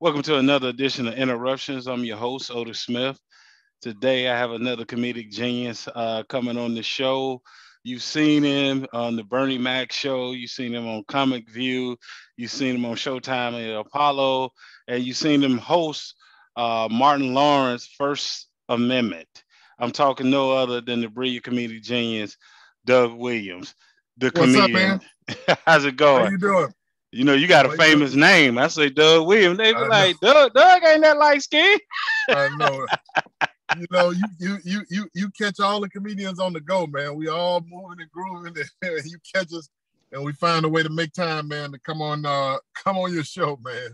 Welcome to another edition of Interruptions. I'm your host, Otis Smith. Today, I have another comedic genius coming on the show. You've seen him on the Bernie Mac show. You've seen him on Comic View. You've seen him on Showtime and Apollo. And you've seen him host Martin Lawrence First Amendment. I'm talking no other than the brilliant comedic genius, Doug Williams, the What's up, man? comedian. How's it How going? you doing? You know, you got a How you doing? famous name. I say Doug Williams. They be I know, like, Doug ain't that light skin. I know. You catch all the comedians on the go, man. We all moving and grooving, and you catch us, and we find a way to make time, man, to come on your show, man.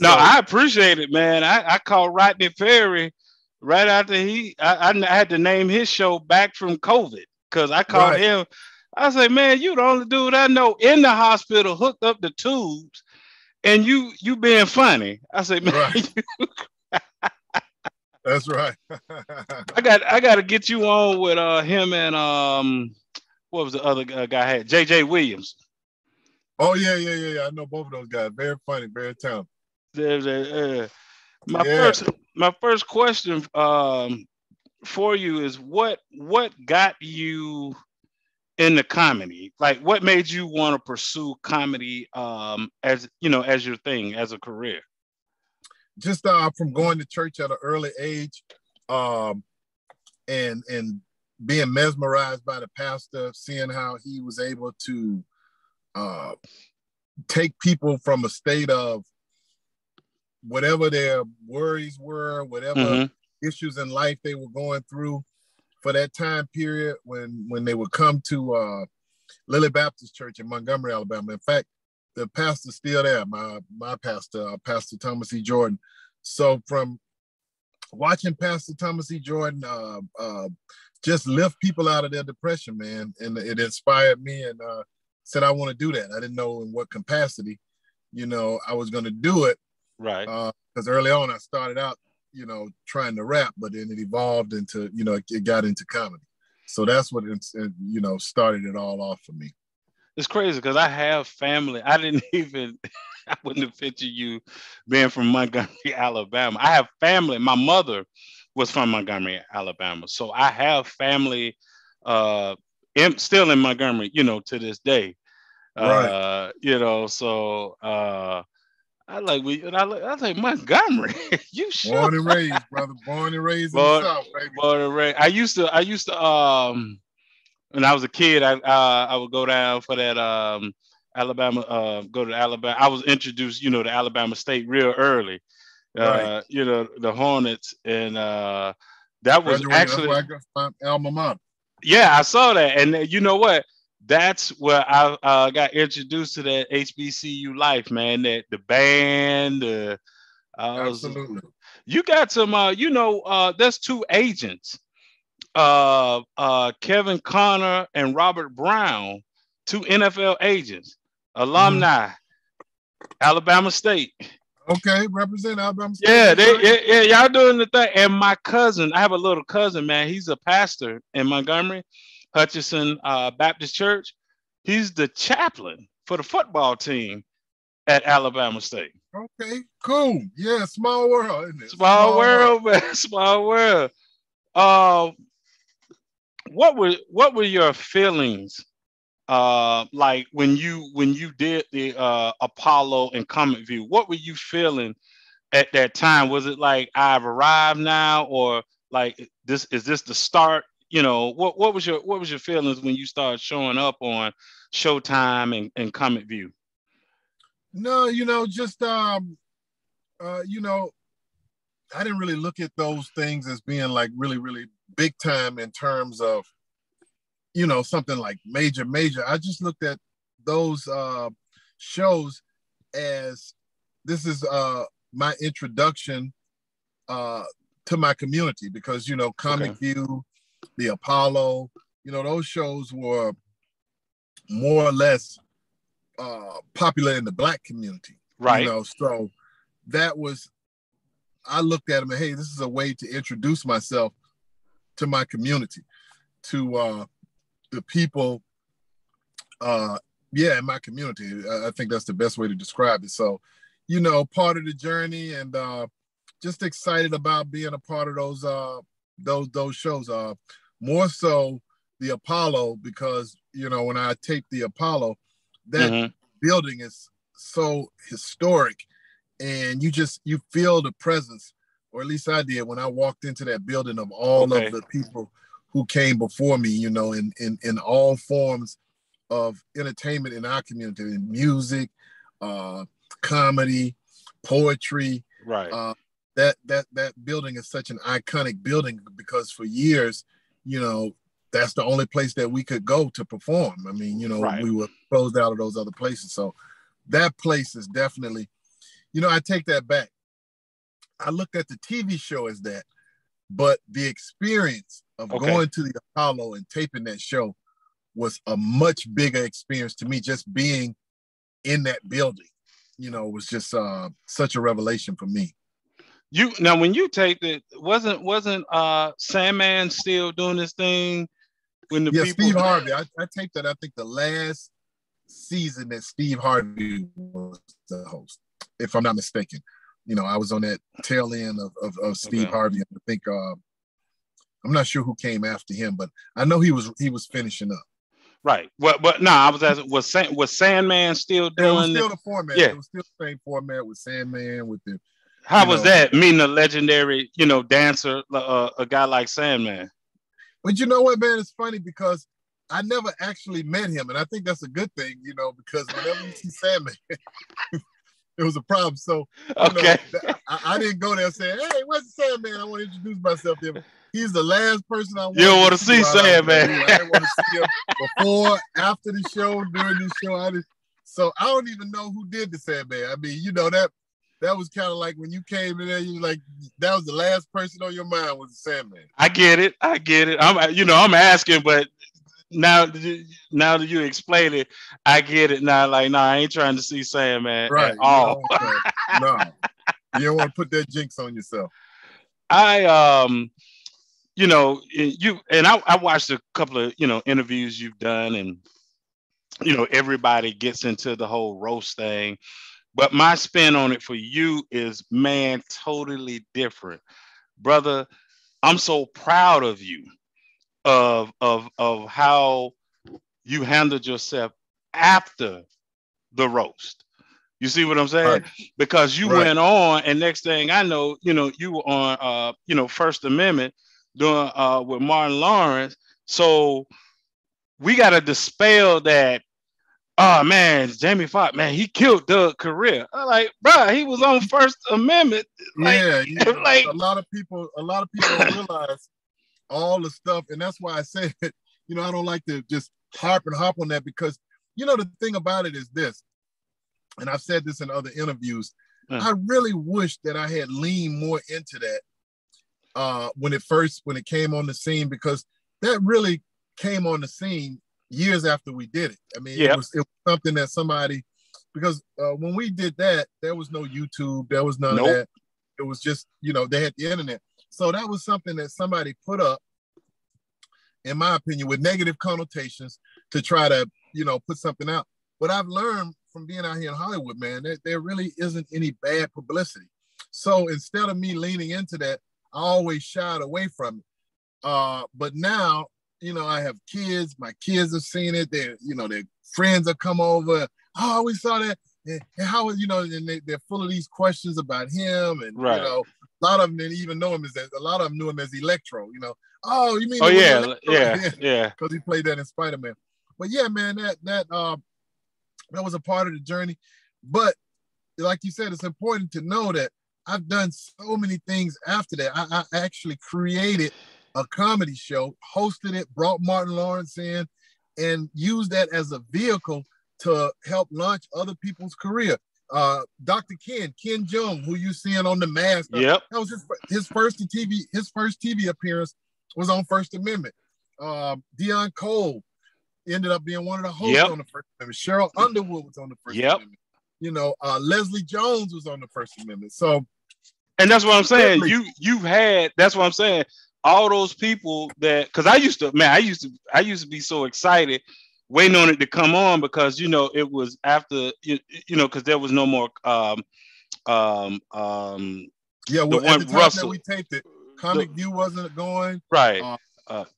No, So I appreciate it, man. I called Rodney Perry right after I had to name his show Back from COVID because I called right, him. I say, man, you the only dude I know in the hospital hooked up the tubes, and you being funny. I say, man, right. That's right. I got to get you on with him and what was the other guy had J.J. Williams. Oh yeah. I know both of those guys. Very funny, very talented. My Yeah. first question for you is what got you into comedy? Like what made you want to pursue comedy as as your thing, as a career? Just from going to church at an early age, um, and being mesmerized by the pastor, seeing how he was able to uh, take people from a state of whatever their worries were, whatever Mm-hmm. issues in life they were going through for that time period when they would come to Lily Baptist Church in Montgomery, Alabama. In fact, the pastor's still there, my pastor, Pastor Thomas E. Jordan. So from watching Pastor Thomas E. Jordan just lift people out of their depression, man, and it inspired me and said I want to do that. I didn't know in what capacity, I was going to do it. Right. Because early on I started out, trying to rap, but then it evolved into, it got into comedy. So that's what started it all off for me. It's crazy because I have family. I didn't even, I wouldn't have pictured you being from Montgomery, Alabama. I have family. My mother was from Montgomery, Alabama. So I have family still in Montgomery, to this day. Right. So I think Montgomery, you sure? Born and raised, brother. Born and raised in the Born, South, baby. born and raised. I used to when I was a kid, I would go down for that Alabama, go to Alabama. I was introduced, to Alabama State real early. Right. The Hornets, and that was Graduated. That's actually, where I got my alma mater. yeah, I saw that, and you know what? That's where I got introduced to that HBCU life, man. That the band, I was, Absolutely. you got some, there's two agents, Kevin Connor and Robert Brown, two NFL agents, Mm-hmm. alumni, Alabama State. Okay, represent Alabama State. Yeah, That's right. y'all doing the thing. And my cousin, I have a little cousin, man. He's a pastor in Montgomery, Hutchinson Baptist Church. He's the chaplain for the football team at Alabama State. Okay, cool. Yeah, small world, isn't it? Small world, man. Small world. Uh, what were your feelings like when you did the Apollo and Comet View? What were you feeling at that time? Was it like I've arrived now, or like this is this the start? What was your feelings when you started showing up on Showtime and Comet View? No, just I didn't really look at those things as being like really, really big time in terms of, something like major. I just looked at those shows as this is my introduction to my community because, Comic Okay. View, the Apollo, those shows were more or less popular in the Black community, Right. So that was, I looked at them and, hey, this is a way to introduce myself to my community, to the people, in my community. I think that's the best way to describe it. So, part of the journey, and just excited about being a part of those shows. More so the Apollo, because when I taped the Apollo, that building is so historic, and you feel the presence, or at least I did when I walked into that building, of all of the people who came before me, in all forms of entertainment in our community, in music, comedy, poetry. Right. That building is such an iconic building, because for years, that's the only place that we could go to perform. I mean, we were closed out of those other places. So that place is definitely, I take that back. I looked at the TV show as that, but the experience of going to the Apollo and taping that show was a much bigger experience to me. Just being in that building, was just such a revelation for me. Now, when you taped it, wasn't Sandman still doing this thing when the people? Steve Harvey. I taped that. I think the last season that Steve Harvey was the host, if I'm not mistaken. I was on that tail end of Steve Harvey. I think I'm not sure who came after him, but I know he was finishing up. Right. But no, I was asking, was Sandman still doing? It was still the format. Yeah. It was still the same format with Sandman, with the. How was that, meeting a legendary, dancer, a guy like Sandman? But you know what, man? It's funny because I never actually met him, and I think that's a good thing, because whenever you see Sandman, it was a problem. So I didn't go there saying, "Hey, where's the Sandman? I want to introduce myself to him." He's the last person I want. You don't want to see Sandman. I didn't want to see him before, after the show, during the show. So I don't even know who did the Sandman. I mean, that was kind of like when you came in there, you were like, that was the last person on your mind was the Sandman. I get it. I'm asking, but now that you explain it, I get it now. Like, no, I ain't trying to see Sandman at all. No, you don't want to put that jinx on yourself. I I watched a couple of interviews you've done, and everybody gets into the whole roast thing. But my spin on it for you is, man, totally different. Brother, I'm so proud of you, of how you handled yourself after the roast. You see what I'm saying? Right. Because you went on, and next thing I know, you were on First Amendment doing with Martin Lawrence. So we got to dispel that. Oh man, Jamie Foxx, man, he killed Doug's career. I'm like, bro, he was on First Amendment. Like, like a lot of people don't realize all the stuff, and that's why I said, I don't like to just harp on that, because the thing about it is this, and I've said this in other interviews. I really wish that I had leaned more into that when it came on the scene, because that really came on the scene years after we did it. I mean, it was something that somebody, because when we did that, there was no YouTube, there was none of that. It was just, they had the internet. So that was something that somebody put up, in my opinion, with negative connotations to try to, put something out. But I've learned from being out here in Hollywood, man, there really isn't any bad publicity. So instead of me leaning into that, I always shied away from it. But now, I have kids. My kids have seen it. Their friends have come over. Oh, we saw that. And how, and they're full of these questions about him. And, a lot of them didn't even know him a lot of them knew him as Electro, Oh, you mean? Oh, yeah. Because he played that in Spider-Man. But yeah, man, that was a part of the journey. But like you said, it's important to know that I've done so many things after that. I actually created a comedy show, hosted it, brought Martin Lawrence in, and used that as a vehicle to help launch other people's career. Dr. Ken Jeong, who you seeing on The Mask, that was his first TV appearance was on First Amendment. Dion Cole ended up being one of the hosts on the First Amendment. Cheryl Underwood was on the First Amendment. Leslie Jones was on the First Amendment. So, and that's what I'm saying. You've had. That's what I'm saying. All those people that, because I used to be so excited waiting on it to come on, because it was after because there was no more Yeah, the well, at the one time that Russell. we taped it, Comic View wasn't going. Right.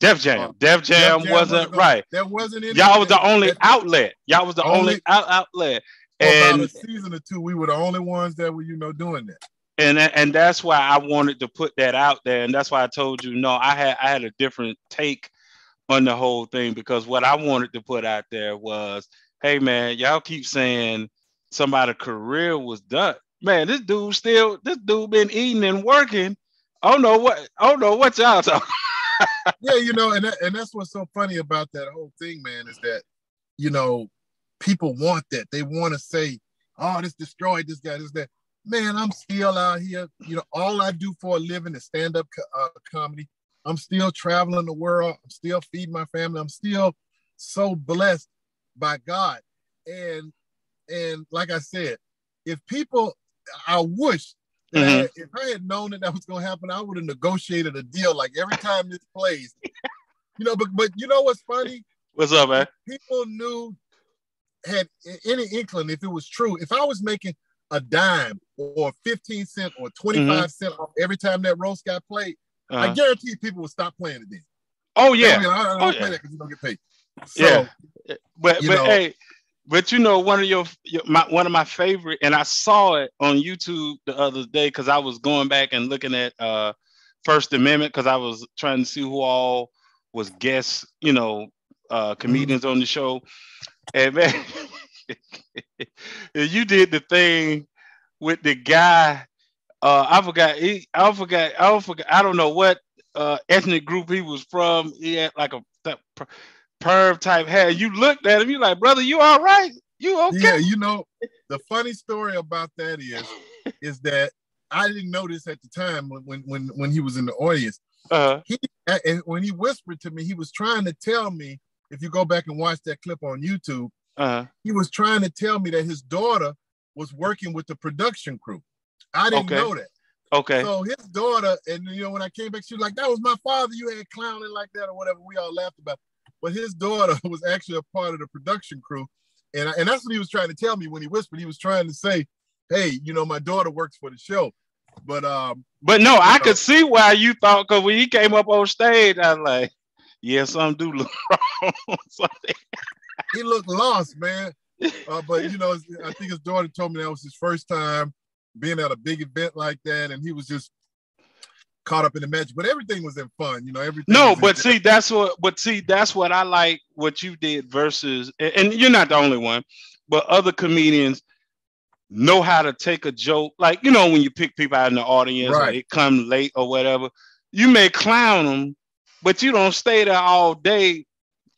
Def Uh, Jam. Def Def Jam Jam wasn't wasn't going. right. There wasn't any Y'all was the only that outlet. Y'all was the only only outlet. for about And a season or two. We were the only ones that were, doing that. and that's why I wanted to put that out there. And that's why I told you, no, I had a different take on the whole thing, because what I wanted to put out there was, hey man, y'all keep saying somebody's career was done. Man, this dude been eating and working. I don't know what y'all talking. Yeah, and that's what's so funny about that whole thing, man, is that, people want that. They want to say, oh, this destroyed this guy, this, that. Man, I'm still out here. All I do for a living is stand-up comedy. I'm still traveling the world. I'm still feeding my family. I'm still so blessed by God. And like I said, I wish that if I had known that was going to happen, I would have negotiated a deal. Like every time this plays, but you know what's funny? What's up, man? People had any inkling if it was true. If I was making a dime or 15 cents or 25 cents off every time that roast got played, I guarantee people would stop playing it then. Oh yeah, I don't play that because you don't get paid. So, yeah, but hey, but one of my favorite, and I saw it on YouTube the other day because I was going back and looking at First Amendment because I was trying to see who all was guests, comedians on the show, and man, you did the thing with the guy. I forgot. I don't know what ethnic group he was from. He had like a perv type hair. You looked at him. You like, brother, you all right? You okay? Yeah, the funny story about that is that I didn't know this at the time when he was in the audience. And when he whispered to me, he was trying to tell me. If you go back and watch that clip on YouTube, he was trying to tell me that his daughter was working with the production crew. I didn't know that. Okay. So his daughter, and when I came back, she was like, "That was my father. You had clowning like that or whatever." We all laughed about. But his daughter was actually a part of the production crew, and that's what he was trying to tell me when he whispered. He was trying to say, "Hey, my daughter works for the show." But no, I could see why you thought, because when he came up on stage, I was like, "Yeah, something do look wrong." He looked lost, man. But I think his daughter told me that was his first time being at a big event like that, and he was just caught up in the magic. But everything was in fun, everything. No, but see, that's what I like what you did versus, and you're not the only one, but other comedians know how to take a joke. Like, when you pick people out in the audience, right, or they come late or whatever, you may clown them, but you don't stay there all day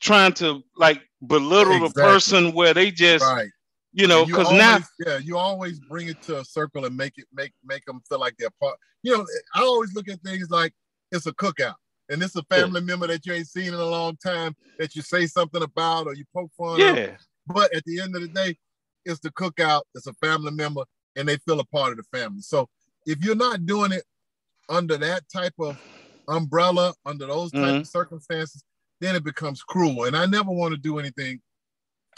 trying to like belittle the person where they just, right. Because now, you always bring it to a circle and make them feel like they're part. I always look at things like it's a cookout, and it's a family member that you ain't seen in a long time that you say something about or you poke fun of. But at the end of the day, it's the cookout. It's a family member, and they feel a part of the family. So if you're not doing it under that type of umbrella, under those type of circumstances, then it becomes cruel. And I never want to do anything.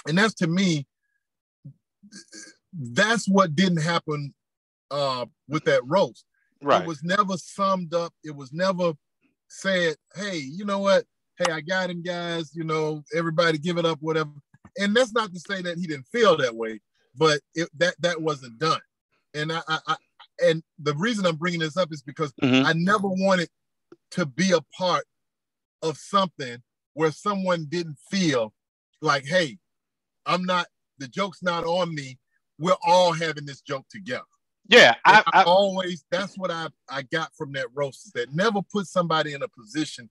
And that's, to me, that's what didn't happen with that roast. Right. It was never summed up. It was never said, hey, you know what? Hey, I got him, guys. Everybody give it up, whatever. And that's not to say that he didn't feel that way, but that wasn't done. And and the reason I'm bringing this up is because I never wanted to be a part of something where someone didn't feel like, hey, the joke's not on me. We're all having this joke together. Yeah. I always, that's what I got from that roast, is that never put somebody in a position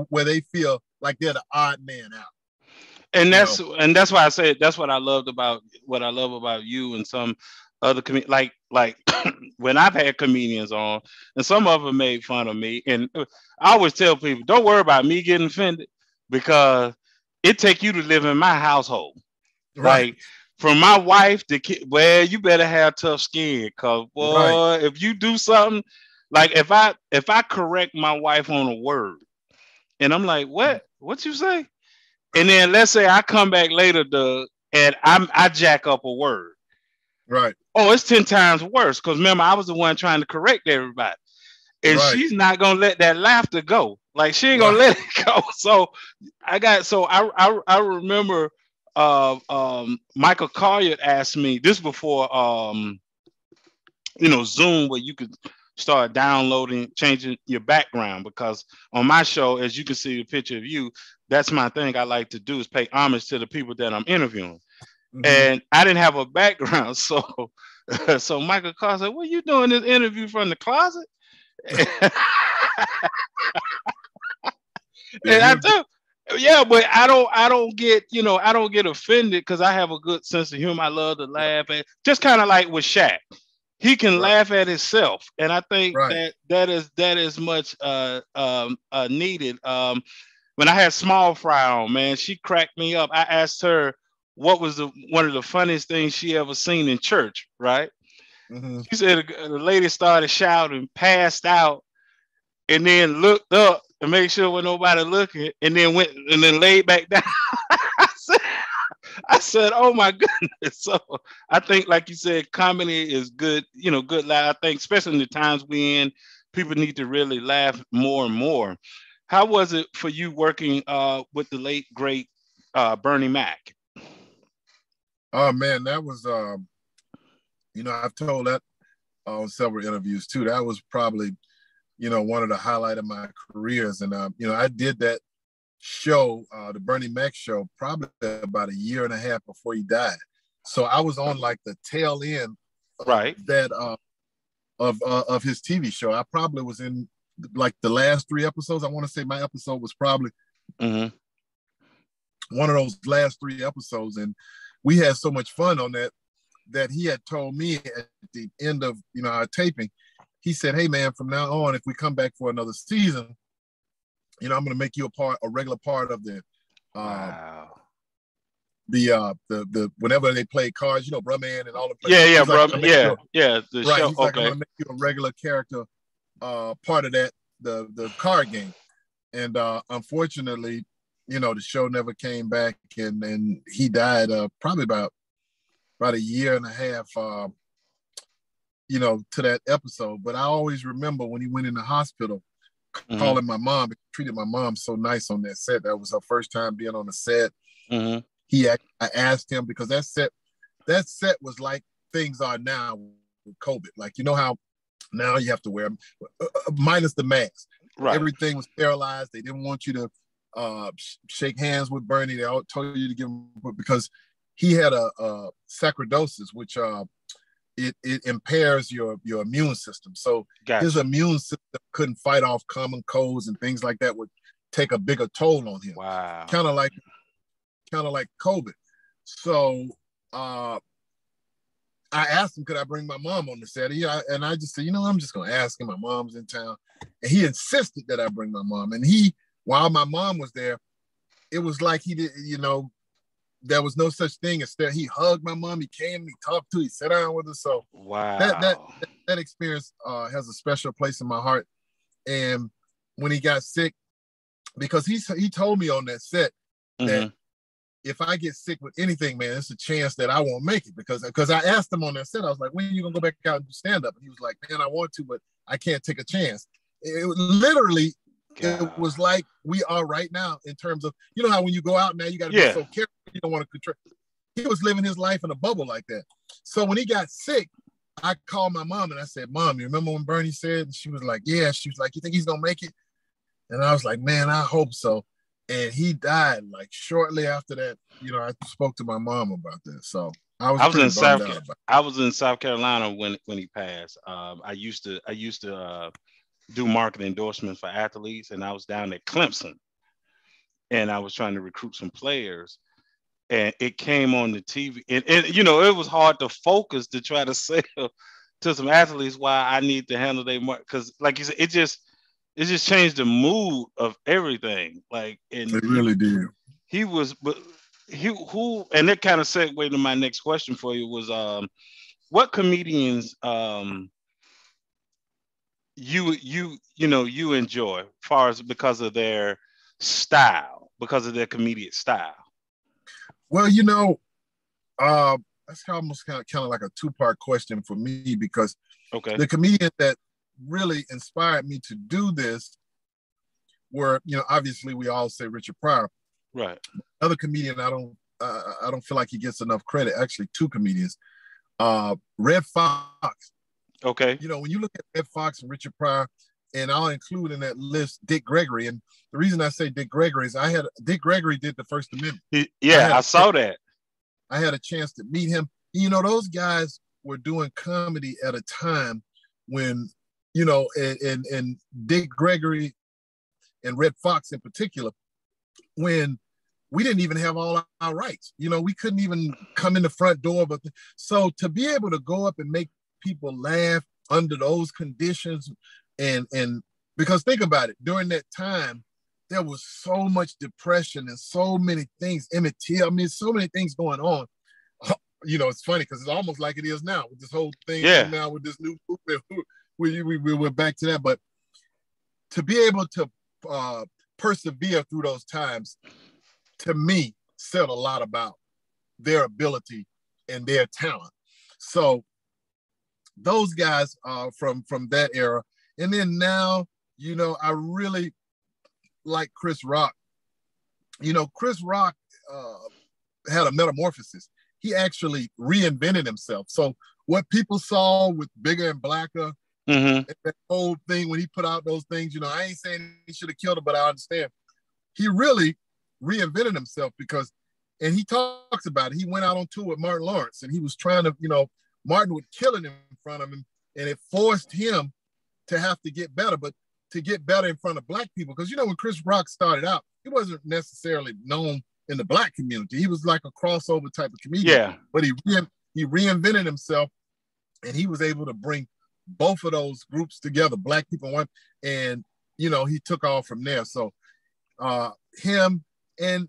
where they feel like they're the odd man out. And that's why I said that's what I love about you and some other like when I've had comedians on, and some of them made fun of me, and I always tell people, don't worry about me getting offended, because it take you to live in my household. Right. Like, from my wife to kid, well, you better have tough skin, cause boy, if you do something, like if I correct my wife on a word, and I'm like, what you say? And then let's say I come back later, Doug, and I jack up a word. Right. Oh, it's 10 times worse. Because remember, I was the one trying to correct everybody. And Right. she's not gonna let that laughter go. Like she ain't gonna Right. let it go. So I remember Michael Collier asked me this before Zoom, where you could start downloading, changing your background, because on my show, as you can see the picture of you, that's my thing. I like to do is pay homage to the people that I'm interviewing. Mm-hmm. And I didn't have a background, so so Michael Collier said, "What, you doing this interview from the closet?" Yeah, And I he, do, yeah, but I don't get offended because I have a good sense of humor. I love to right. laugh at, just kind of like with Shaq. He can Right. laugh at himself, and I think Right. that is much needed. When I had Small Fry on, man, she cracked me up. I asked her what was one of the funniest things she ever seen in church, right? Mm-hmm. She said the lady started shouting, passed out, and then looked up to make sure when nobody looking, and then went and then laid back down. I said, I said, "Oh my goodness!" So I think, like you said, comedy is good. Good laugh. I think, especially in the times we in, people need to really laugh more and more. How was it for you working with the late great Bernie Mac? Oh man, that was I've told that on several interviews too. That was probably one of the highlight of my careers, and I did that show, the Bernie Mac show, probably about a year and a half before he died. So I was on like the tail end of Right. that of his TV show. I probably was in like the last 3 episodes. I want to say my episode was probably Mm-hmm. one of those last 3 episodes, and we had so much fun on that he had told me at the end of our taping. He said, "Hey man, from now on, if we come back for another season, I'm going to make you a regular part of Wow. the whenever they play cards, Brumman and all the play." Yeah, yeah, He's like, bro. "I'm gonna make you Yeah, yeah. The right." show. He's like, "I'm Okay. gonna make you a regular character, part of the card game." And unfortunately, the show never came back, and he died probably about a year and a half, to that episode. But I always remember when he went in the hospital, Mm-hmm. calling my mom. He treated my mom so nice on that set. That was her first time being on the set. Mm-hmm. I asked him, because that set was like things are now with COVID. Like, how now you have to wear minus the mask. Right. Everything was sterilized. They didn't want you to shake hands with Bernie. They all told you to give him, because he had a sarcoidosis, which it impairs your immune system. So his Gotcha. immune system couldn't fight off common colds and things like that, would take a bigger toll on him. Wow. Kind of like COVID. So I asked him, could I bring my mom on the set? And I just said, I'm just going to ask him. My mom's in town. And he insisted that I bring my mom. And while my mom was there, it was like he did, there was no such thing as that. He hugged my mom. He came, he talked to her, he sat down with her. So that that Wow. that experience has a special place in my heart. And when he got sick, because he told me on that set that Mm-hmm. if I get sick with anything, man, it's a chance that I won't make it, because I asked him on that set, I was like, when are you gonna go back out and do stand up? And he was like, man, I want to, but I can't take a chance. It literally, it God. was like we are right now, in terms of, how when you go out now, you got to be Yeah. so careful, you don't want to control. He was living his life in a bubble like that. So when he got sick, I called my mom and I said, Mom, you remember when Bernie said? And she was like, yeah. She was like, you think he's gonna make it? And I was like, man, I hope so. And he died like shortly after that. I spoke to my mom about that. So I was I was pretty in bummed South. out about I was in South Carolina when he passed. I used to do marketing endorsements for athletes, and I was down at Clemson, and I was trying to recruit some players, and it came on the TV, and it was hard to focus to try to sell to some athletes why I need to handle their market, because, like you said, it just changed the mood of everything. Like, and it. It really did. he was, but and that kind of segued to my next question for you was, what comedians you enjoy, far as because of their style, because of their comedic style. Well, uh, that's almost kind of like a two-part question for me, because Okay. the comedian that really inspired me to do this were, obviously we all say Richard Pryor. Right. Other comedian, I don't feel like he gets enough credit. Actually, two comedians. Red Fox. Okay. When you look at Red Fox and Richard Pryor, and I'll include in that list Dick Gregory. And the reason I say Dick Gregory is Dick Gregory did the First Amendment. I saw that. I had a chance to meet him. Those guys were doing comedy at a time when, and Dick Gregory and Red Fox in particular, when we didn't even have all our rights. We couldn't even come in the front door. So to be able to go up and make people laugh under those conditions, and because think about it, during that time, there was so much depression and so many things, Emmett Till, so many things going on. It's funny because it's almost like it is now with this whole thing now with this new movement. We're back to that. But to be able to persevere through those times, to me, said a lot about their ability and their talent. So those guys from that era. And then now, I really like Chris Rock. Chris Rock had a metamorphosis. He actually reinvented himself. So what people saw with Bigger and Blacker, and that whole thing when he put out those things, I ain't saying he should have killed him, but I understand. He really reinvented himself and he talks about it. He went out on tour with Martin Lawrence, and he was trying to, Martin would kill him in front of him, and it forced him to have to get better, but to get better in front of Black people. Because, when Chris Rock started out, he wasn't necessarily known in the Black community. He was like a crossover type of comedian. Yeah. But he reinvented himself, and he was able to bring both of those groups together, Black people one, and, he took off from there. So him and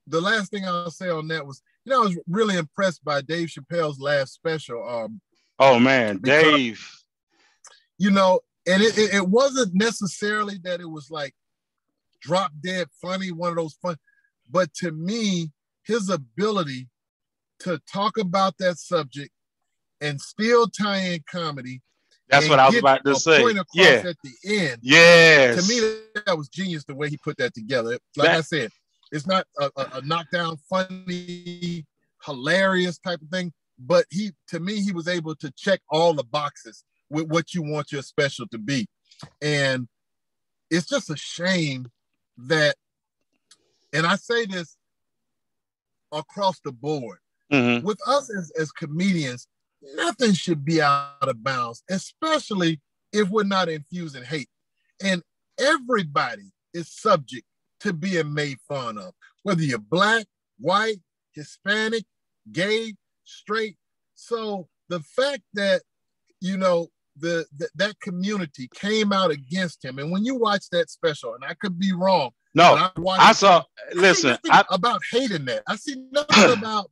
the last thing I'll say on that was, I was really impressed by Dave Chappelle's last special. Oh man, Dave. And it wasn't necessarily that it was like drop dead funny, one of those fun, but to me, his ability to talk about that subject and still tie in comedy. That's what I was about to say. Point across at the end. Yes. To me, that was genius the way he put that together. Like I said, it's not a knockdown, funny, hilarious type of thing, but to me, he was able to check all the boxes with what you want your special to be. And it's just a shame that, and I say this across the board, with us as comedians, nothing should be out of bounds, especially if we're not infusing hate. And everybody is subject to being made fun of, whether you're Black, white, Hispanic, gay, straight. So the fact that, that community came out against him, and when you watch that special, and I could be wrong. No, I saw. Listen, about hating that. I see nothing about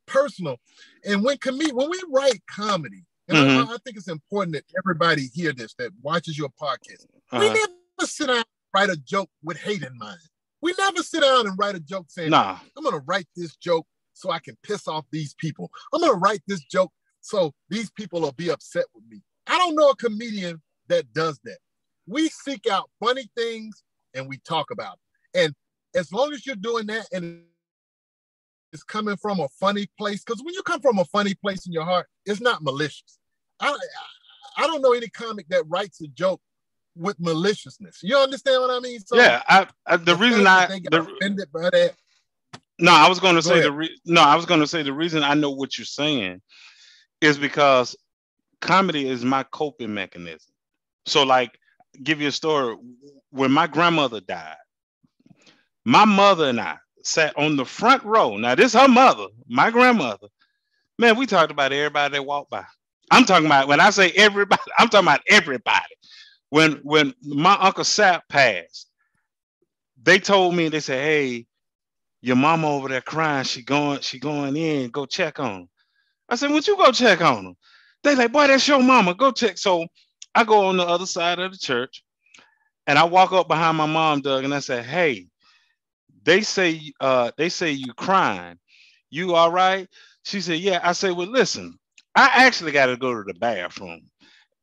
personal. And when we write comedy, and I think it's important that everybody hear this that watches your podcast. We never sit down and write a joke with hate in mind. We never sit down and write a joke saying, I'm going to write this joke so I can piss off these people. I'm going to write this joke so these people will be upset with me. I don't know a comedian that does that. We seek out funny things and we talk about it. And as long as you're doing that and it's coming from a funny place, because when you come from a funny place in your heart, it's not malicious. I don't know any comic that writes a joke with maliciousness. You understand what I mean? So yeah, the reason I got offended by that. No, I was going to say the reason I know what you're saying is because comedy is my coping mechanism. So, like, give you a story. When my grandmother died, my mother and I sat on the front row. Now, this is her mother, my grandmother. Man, we talked about everybody that walked by. I'm talking about, when I say everybody, I'm talking about everybody. When my Uncle Sap passed, they told me, they said, hey, your mama over there crying, she going in, go check on her. I said, would you go check on her? They like, boy, that's your mama, go check. So I go on the other side of the church and I walk up behind my mom, Doug, and I said, hey, they say you crying. You all right? She said, yeah. I said, well, listen, I actually got to go to the bathroom.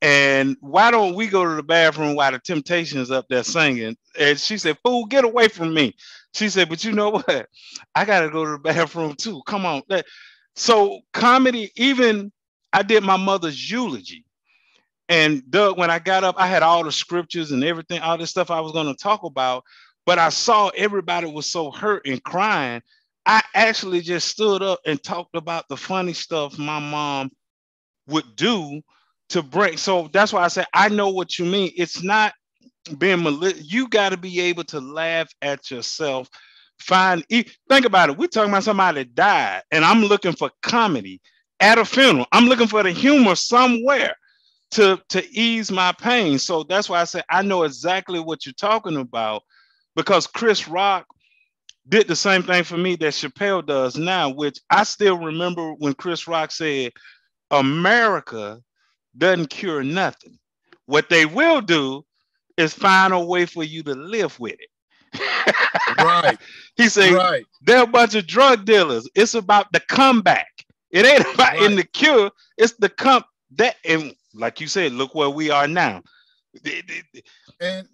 And why don't we go to the bathroom while the Temptations up there singing? And she said, fool, get away from me. She said, but you know what? I got to go to the bathroom too. Come on. So comedy, even I did my mother's eulogy. And Doug, when I got up, I had all the scriptures and everything, all this stuff I was going to talk about. But I saw everybody was so hurt and crying. I actually just stood up and talked about the funny stuff my mom would do to bring. So that's why I say I know what you mean. It's not being malicious. You got to be able to laugh at yourself. Think about it. We're talking about somebody that died, and I'm looking for comedy at a funeral. I'm looking for the humor somewhere to ease my pain. So that's why I say I know exactly what you're talking about, because Chris Rock did the same thing for me that Chappelle does now, which I still remember when Chris Rock said, America doesn't cure nothing. What they will do is find a way for you to live with it. Right. He said, Right. they're a bunch of drug dealers. It's about the comeback. It ain't about in the cure. It's the that, and like you said, look where we are now. And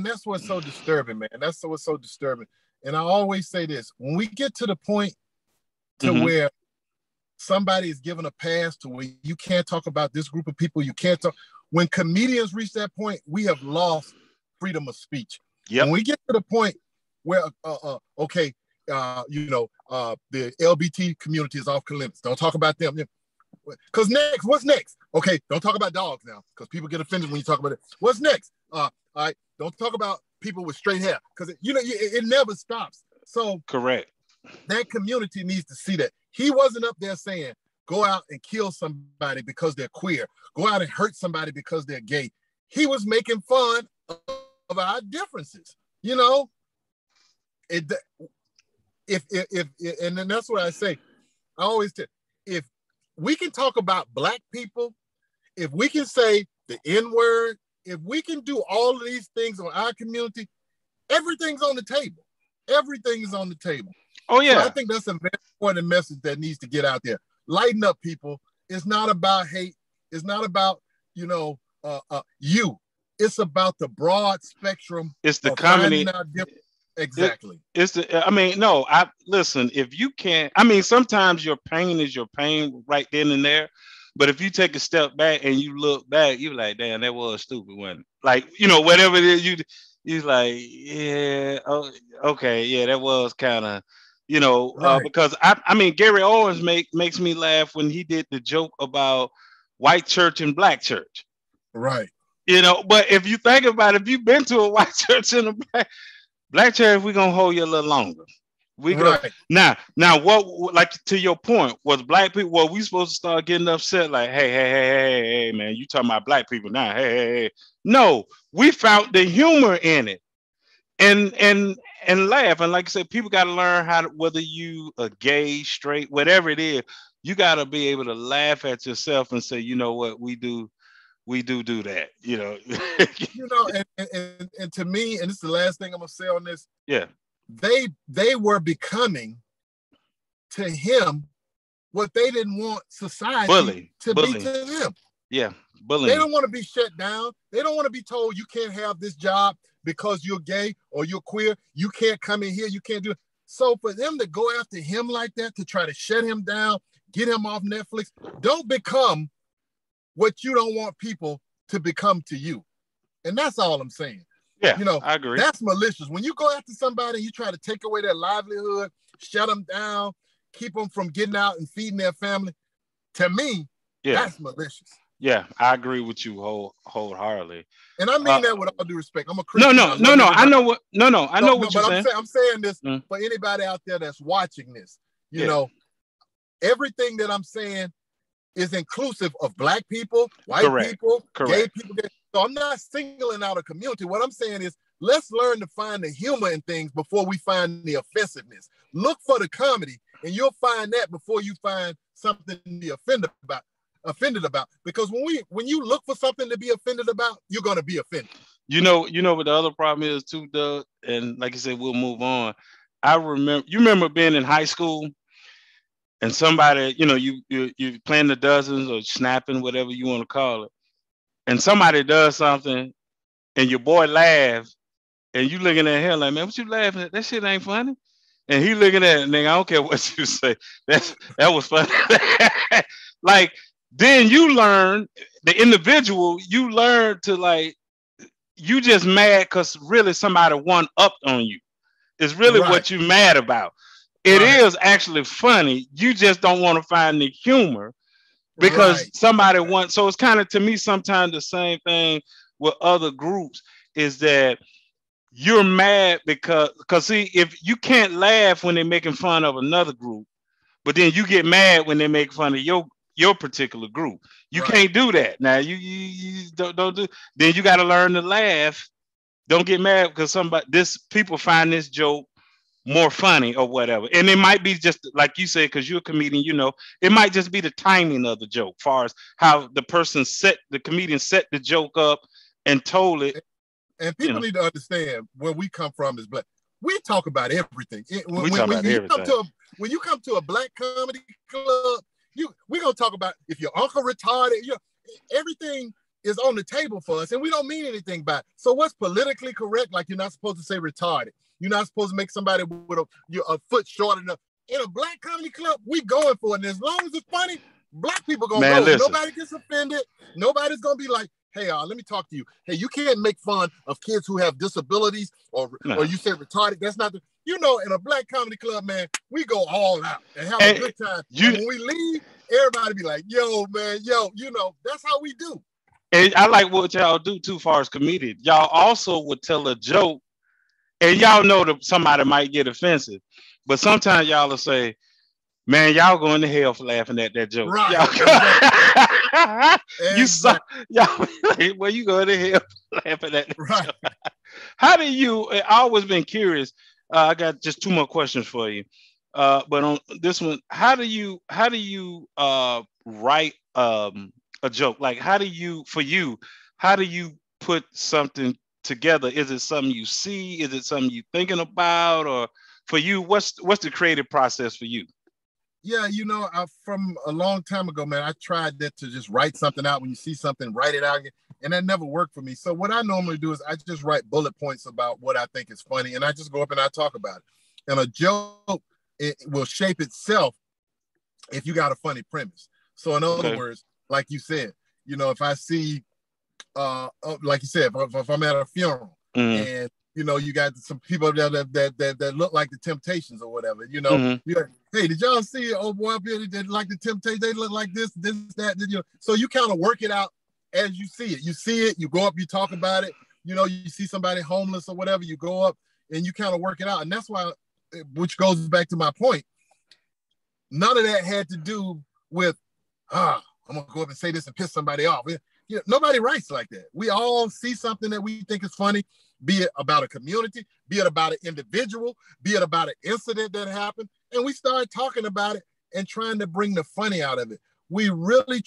that's what's so disturbing, man. That's what's so disturbing. And I always say this: when we get to the point to where somebody is given a pass to where you can't talk about this group of people, you can't talk. When comedians reach that point, we have lost freedom of speech. Yep. When we get to the point where, the LGBT community is off limits. Don't talk about them. Because next, what's next? Okay, don't talk about dogs now, because people get offended when you talk about it. What's next? All right, don't talk about people with straight hair, because it never stops. So correct. That community needs to see that. He wasn't up there saying, go out and kill somebody because they're queer. Go out and hurt somebody because they're gay. He was making fun of our differences. And then that's what I say. I always tell, if we can talk about Black people, if we can say the N-word, if we can do all of these things on our community, everything's on the table. Everything is on the table. Oh, yeah. So I think that's a very important message that needs to get out there. Lighten up, people. It's not about hate. It's not about, you. It's about the broad spectrum. It's the comedy. Exactly. Listen, if you can't, sometimes your pain is your pain right then and there. But if you take a step back and you look back, you're like, damn, that was stupid, wasn't it? Like, whatever it is, you're like, yeah, oh, okay, yeah, that was kind of, right. Because Gary Owens makes me laugh when he did the joke about white church and Black church. Right. But if you think about it, if you've been to a white church and a Black church, we're gonna hold you a little longer. We go right. Now what, like, to your point, was Black people, were we supposed to start getting upset like, hey, man, you talking about Black people now? Hey. No, we found the humor in it and laugh. And like I said, people got to learn how to, whether you are gay, straight, whatever it is, you got to be able to laugh at yourself and say, you know what, we do that, and to me, and this is the last thing I'm gonna say on this. Yeah, they were becoming to him what they didn't want society to be to them. Yeah, bullying. They don't want to be shut down. They don't want to be told you can't have this job because you're gay or you're queer. You can't come in here. You can't do it. So for them to go after him like that, to try to shut him down, get him off Netflix, don't become what you don't want people to become to you. And that's all I'm saying. Yeah, I agree. That's malicious. When you go after somebody, you try to take away their livelihood, shut them down, keep them from getting out and feeding their family. To me, that's malicious. Yeah, I agree with you wholeheartedly. And I mean that with all due respect. I'm a Christian. No. I know what you're saying. I'm saying this for anybody out there that's watching this. You know, everything that I'm saying is inclusive of Black people, white people, gay people. So I'm not singling out a community. What I'm saying is, let's learn to find the humor in things before we find the offensiveness. Look for the comedy, and you'll find that before you find something to be offended about. Because when you look for something to be offended about, you're going to be offended. You know what the other problem is too, Doug? And like I said, we'll move on. You remember being in high school and somebody, you playing the dozens or snapping, whatever you want to call it, and somebody does something, and your boy laughs, and you looking at him like, man, what you laughing at? That shit ain't funny. And he looking at it, nigga, I don't care what you say. That was funny. Like, then you learn, the individual, you learn to, like, you just mad because really somebody one upped on you. It's really Right. what you mad about. It Right. is actually funny. You just don't want to find the humor because Right. somebody wants. So it's kind of, to me, sometimes the same thing with other groups is that you're mad because see, if you can't laugh when they're making fun of another group, but then you get mad when they make fun of your particular group. You Right. can't do that. Now you don't do. Then you got to learn to laugh. Don't get mad because people find this joke more funny or whatever. And it might be just like you said, because you're a comedian, it might just be the timing of the joke, far as how the comedian set the joke up and told it. And people need to understand where we come from is black. We talk about everything. We talk about everything. When you come to a black comedy club, we're gonna talk about if your uncle retarded. Everything is on the table for us, and we don't mean anything by it. So what's politically correct? Like, you're not supposed to say retarded. You're not supposed to make somebody with a foot short enough. In a black comedy club, we going for it. And as long as it's funny, black people gonna go. Listen. Nobody gets offended. Nobody's gonna be like, hey, let me talk to you. Hey, you can't make fun of kids who have disabilities or you say retarded. That's not in a black comedy club, man, we go all out and have a good time. And when we leave, everybody be like, yo, man, that's how we do. And I like what y'all do too, far as comedians. Y'all also would tell a joke, and y'all know that somebody might get offensive, but sometimes y'all will say, man, y'all going to hell for laughing at that joke. Right. Well, you going to hell for laughing at that joke. How do you, I always been curious, I got just two more questions for you. But on this one, how do you write a joke? Like, how do you put something together? Is it something you see? Is it something you thinking about? Or for you, what's the creative process for you? Yeah, from a long time ago, man, I tried that, to just write something out. When you see something, write it out, and that never worked for me. So what I normally do is I just write bullet points about what I think is funny, and I just go up and I talk about it. And a joke, it will shape itself if you got a funny premise. So in other words, like you said, if I see, like you said, if I'm at a funeral and you got some people that look like the Temptations or whatever, you're like, hey, did y'all see old boy up here that like the Temptations? They look like this, that. So you kind of work it out as you see it. You see it, you go up, you talk about it. You see somebody homeless or whatever, you go up and you kind of work it out. And that's why, which goes back to my point, none of that had to do with, I'm going to go up and say this and piss somebody off. Nobody writes like that. We all see something that we think is funny, be it about a community, be it about an individual, be it about an incident that happened, and we start talking about it and trying to bring the funny out of it. We really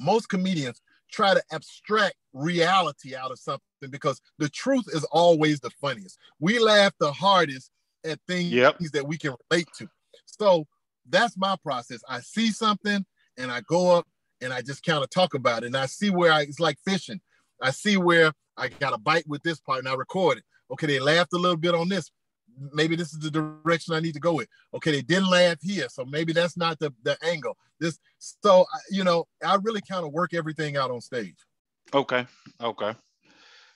most comedians try to abstract reality out of something because the truth is always the funniest. We laugh the hardest at things that we can relate to. So that's my process. I see something and I go up and I just kind of talk about it. And I see where it's like fishing. I see where I got a bite with this part and I record it. Okay, they laughed a little bit on this. Maybe this is the direction I need to go with. Okay, they didn't laugh here, so maybe that's not the angle. I really kind of work everything out on stage. Okay.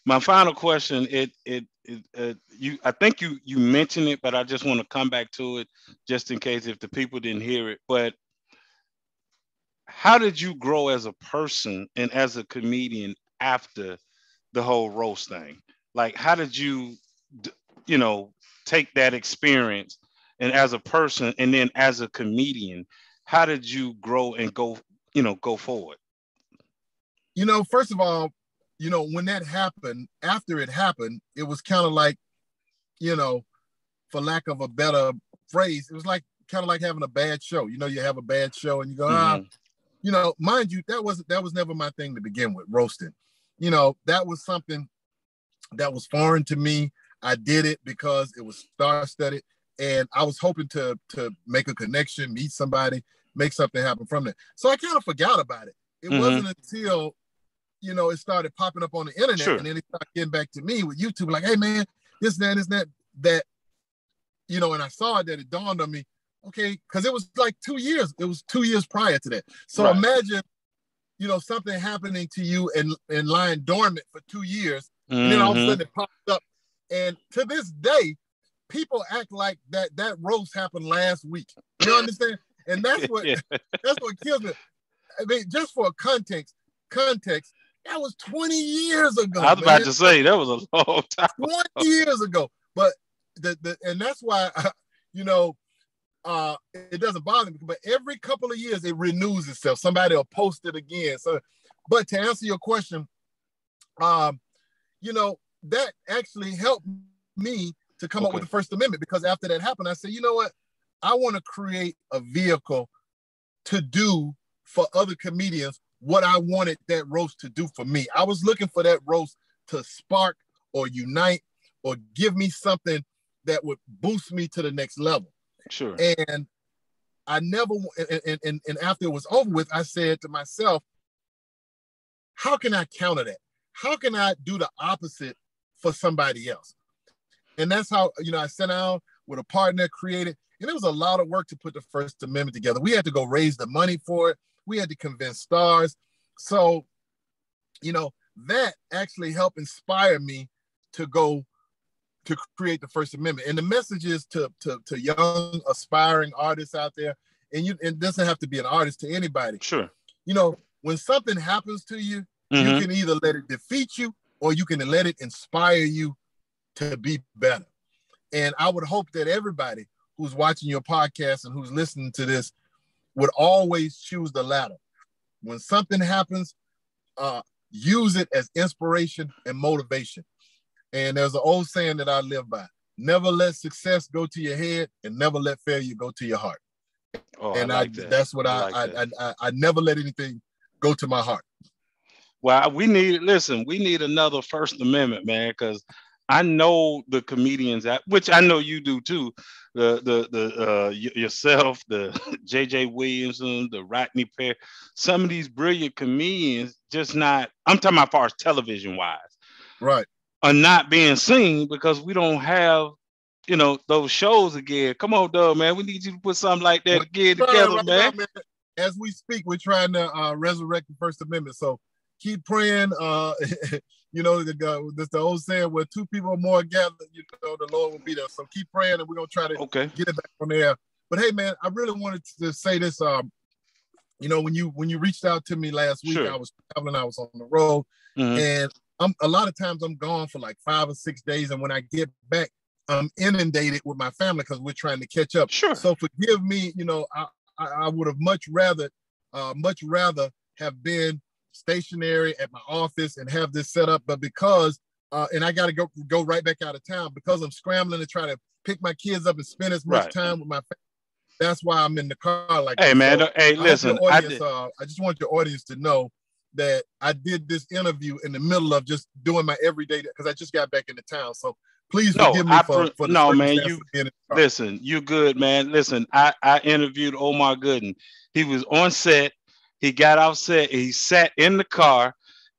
My final question, I think you mentioned it, but I just want to come back to it just in case if the people didn't hear it. But how did you grow as a person and as a comedian after the whole roast thing? Like, how did you, take that experience and as a person and then as a comedian, how did you grow and go forward? First of all, when that happened, after it happened, it was kind of like, for lack of a better phrase, it was like kind of like having a bad show. You have a bad show and you go, mind you, that was never my thing to begin with, roasting. That was something that was foreign to me. I did it because it was star-studded And I was hoping to make a connection, meet somebody, make something happen from there. So I kind of forgot about it. It wasn't until, it started popping up on the internet, and then it started getting back to me with YouTube, like, hey man, this, that, that, and I saw it, that it dawned on me, okay, because it was like 2 years. It was 2 years prior to that. So imagine, something happening to you and lying dormant for 2 years, and then all of a sudden it pops up. And to this day, people act like that roast happened last week. You understand? And that's what that's what kills me. I mean, just for context, that was 20 years ago. I was about to say that was a long time. 20 years ago. But and that's why it doesn't bother me. But every couple of years it renews itself. Somebody will post it again. So, but to answer your question, that actually helped me to come up with the First Amendment, because after that happened, I said, you know what? I want to create a vehicle to do for other comedians what I wanted that roast to do for me. I was looking for that roast to spark or unite or give me something that would boost me to the next level. Sure. And I never, and after it was over with, I said to myself, how can I counter that? How can I do the opposite for somebody else? And that's how, I sat down with a partner, created, and it was a lot of work to put the First Amendment together. We had to go raise the money for it. We had to convince stars. So, that actually helped inspire me to go to create the First Amendment. And the message is to young aspiring artists out there, and it doesn't have to be an artist, to anybody. Sure. When something happens to you, you can either let it defeat you or you can let it inspire you to be better. And I would hope that everybody who's watching your podcast and who's listening to this would always choose the latter. When something happens, use it as inspiration and motivation. And there's an old saying that I live by: never let success go to your head and never let failure go to your heart. Oh, and I like that. That's what I never let anything go to my heart. Well, we need another First Amendment, man, because I know the comedians, which I know you do too, yourself, the J.J. Williamson, the Rodney Perry, some of these brilliant comedians, just not, I'm talking about as far as television wise, right, are not being seen because we don't have, those shows again. Come on, Doug, man, we need you to put something like that again together, right man. Now, man. As we speak, we're trying to resurrect the First Amendment. So keep praying. The old saying, where two people are more gathered, the Lord will be there. So keep praying, and we're gonna try to get it back on there. But hey, man, I really wanted to say this. When you reached out to me last week, I was traveling, I was on the road, and a lot of times I'm gone for like 5 or 6 days, and when I get back, I'm inundated with my family because we're trying to catch up. Sure. So forgive me. I would have much rather have been stationary at my office and have this set up, but because and I got to go right back out of town because I'm scrambling to try to pick my kids up and spend as much time with my family. That's why I'm in the car like hey, man. So hey, listen, I just want your audience to know that I did this interview in the middle of just doing my everyday, because I just got back into town. So please forgive me for the circumstances. Listen, you good, man. Listen, I interviewed Omar Gooden. He was on set. He got off set. He sat in the car,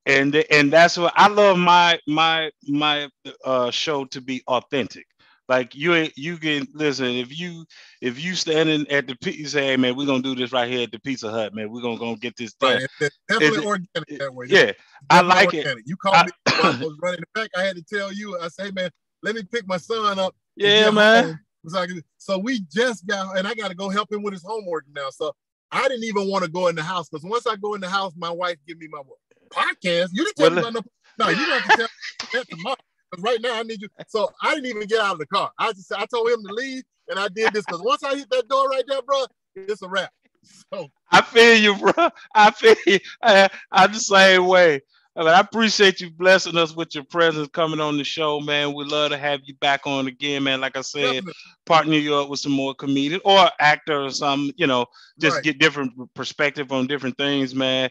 and that's what I love my show to be authentic. Like you can listen, if you standing at you say, hey man, we're gonna do this right here at the Pizza Hut, man. We're gonna get this done. Right. It's definitely organic that way. Yeah, I like organic. It. You called me while I was running the back. I had to tell you. I say, hey, man, let me pick my son up. Yeah, man. So we just got, and I got to go help him with his homework now. So I didn't even want to go in the house, because once I go in the house, my wife give me my podcast. You didn't tell me about no. You don't have to tell me that tomorrow. Because right now I need you. So I didn't even get out of the car. I told him to leave, and I did this because once I hit that door right there, bro, it's a wrap. So I feel you, bro. I feel you. I'm the same way. I mean, I appreciate you blessing us with your presence, coming on the show, man. We'd love to have you back on again, man. Like I said, definitely. Partner you up with some more comedian or actor or some, just get different perspective on different things, man.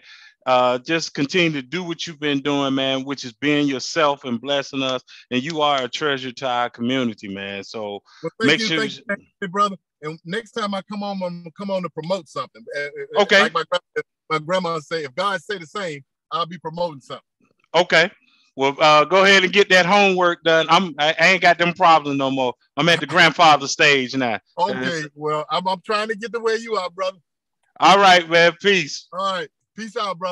Just continue to do what you've been doing, man, which is being yourself and blessing us. And you are a treasure to our community, man. So well, make sure. thank you, brother. And next time I come on, I'm gonna come on to promote something. Okay. Like my grandma say, if God say the same, I'll be promoting something. Okay. Well, go ahead and get that homework done. I ain't got them problems no more. I'm at the grandfather stage now. Okay. Well, I'm trying to get the way you are, brother. All right, man. Peace. All right. Peace out, brother.